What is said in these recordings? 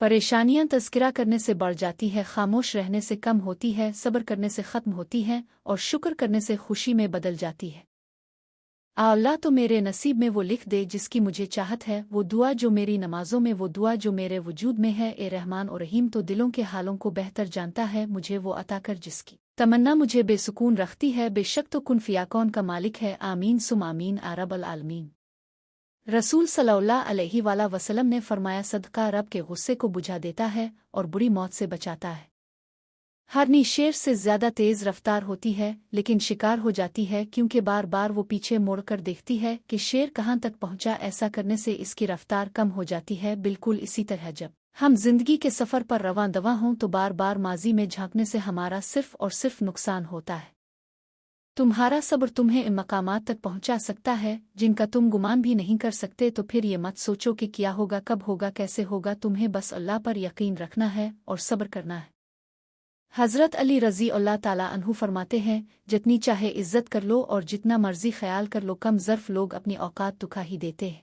परेशानियां तज़किरा करने से बढ़ जाती है, खामोश रहने से कम होती है, सब्र करने से ख़त्म होती है और शुक्र करने से खुशी में बदल जाती है। अल्लाह तो मेरे नसीब में वो लिख दे जिसकी मुझे चाहत है, वो दुआ जो मेरी नमाजों में, वो दुआ जो मेरे वजूद में है। ए रहमान और रहीम तो दिलों के हालों को बेहतर जानता है, मुझे वो अता कर जिसकी तमन्ना मुझे बेसुकून रखती है। बेशक तो कुन फ़ियाकौन का मालिक है। आमीन सुम आमीन आ रब्बल आलमीन। रसूल सल्लल्लाहु अलैहि वसल्लम ने फरमाया, सदका रब के गुस्से को बुझा देता है और बुरी मौत से बचाता है। हरनी शेर से ज्यादा तेज रफ्तार होती है, लेकिन शिकार हो जाती है, क्योंकि बार बार वो पीछे मुड़कर देखती है कि शेर कहाँ तक पहुंचा। ऐसा करने से इसकी रफ्तार कम हो जाती है। बिल्कुल इसी तरह जब हम जिंदगी के सफर पर रवां दवा हों तो बार बार माजी में झांकने से हमारा सिर्फ और सिर्फ नुकसान होता है। तुम्हारा सब्र तुम्हें इन मकामात तक पहुंचा सकता है जिनका तुम गुमान भी नहीं कर सकते। तो फिर ये मत सोचो कि क्या होगा, कब होगा, कैसे होगा। तुम्हें बस अल्लाह पर यकीन रखना है और सब्र करना है। हज़रत अली रज़ी अल्लाह ताला अन्हु फरमाते हैं, जितनी चाहे इज्जत कर लो और जितना मर्जी ख्याल कर लो, कम ज़र्फ लोग अपनी औकात दुखा ही देते हैं।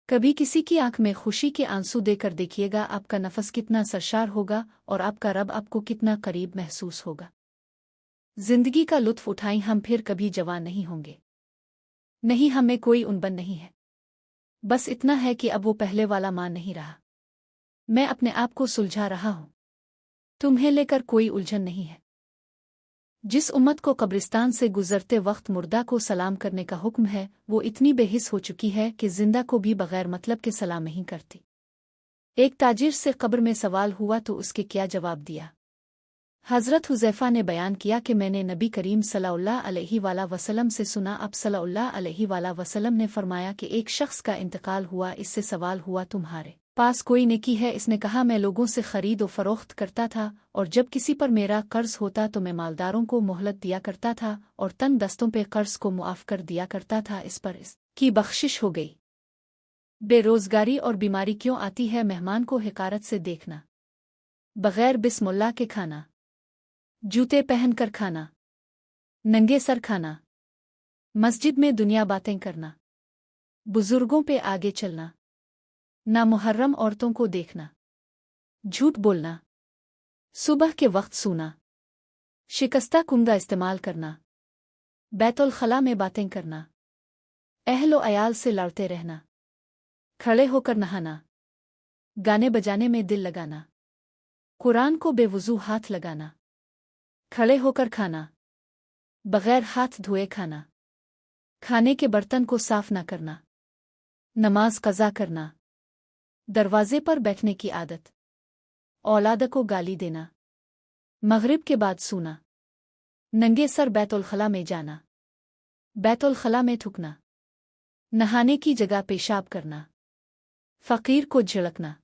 कभी किसी की आंख में खुशी के आंसू देकर देखिएगा, आपका नफस कितना सरशार होगा और आपका रब आपको कितना करीब महसूस होगा। जिंदगी का लुत्फ उठाएं, हम फिर कभी जवान नहीं होंगे। नहीं, हमें कोई उनबन नहीं है, बस इतना है कि अब वो पहले वाला मान नहीं रहा। मैं अपने आप को सुलझा रहा हूं, तुम्हें लेकर कोई उलझन नहीं है। जिस उम्मत को कब्रिस्तान से गुजरते वक्त मुर्दा को सलाम करने का हुक्म है, वो इतनी बेहिस हो चुकी है कि जिंदा को भी बगैर मतलब के सलाम नहीं करती। एक ताजिर से कब्र में सवाल हुआ तो उसके क्या जवाब दिया। हज़रत हुज़ैफ़ा ने बयान किया कि मैंने नबी करीम सल्लल्लाहु अलैहि वसल्लम से सुना, अब सल्लल्लाहु अलैहि वसल्लम ने फरमाया कि एक शख्स का इंतकाल हुआ, इससे सवाल हुआ, तुम्हारे पास कोई नेकी है? इसने कहा, मैं लोगों से खरीद और फरोख्त करता था और जब किसी पर मेरा कर्ज होता तो मैं मालदारों को मोहलत दिया करता था और तंग दस्तों पे कर्ज को मुआफ़ कर दिया करता था। इस पर इसकी बख्शिश हो गई। बेरोजगारी और बीमारी क्यों आती है? मेहमान को हिकारत से देखना, बगैर बिस्मिल्लाह के खाना, जूते पहनकर खाना, नंगे सर खाना, मस्जिद में दुनिया बातें करना, बुजुर्गों पे आगे चलना, नामुहर्रम औरतों को देखना, झूठ बोलना, सुबह के वक्त सोना, शिकस्ता कुंदा इस्तेमाल करना, बैतुल खला में बातें करना, अहलो अयाल से लड़ते रहना, खड़े होकर नहाना, गाने बजाने में दिल लगाना, कुरान को बेवुजू हाथ लगाना, खड़े होकर खाना, बगैर हाथ धोए खाना, खाने के बर्तन को साफ न करना, नमाज कज़ा करना, दरवाजे पर बैठने की आदत, औलाद को गाली देना, मगरिब के बाद सूना, नंगे सर बैतुल खला में जाना, बैतुल खला में थूकना, नहाने की जगह पेशाब करना, फ़कीर को झिड़कना।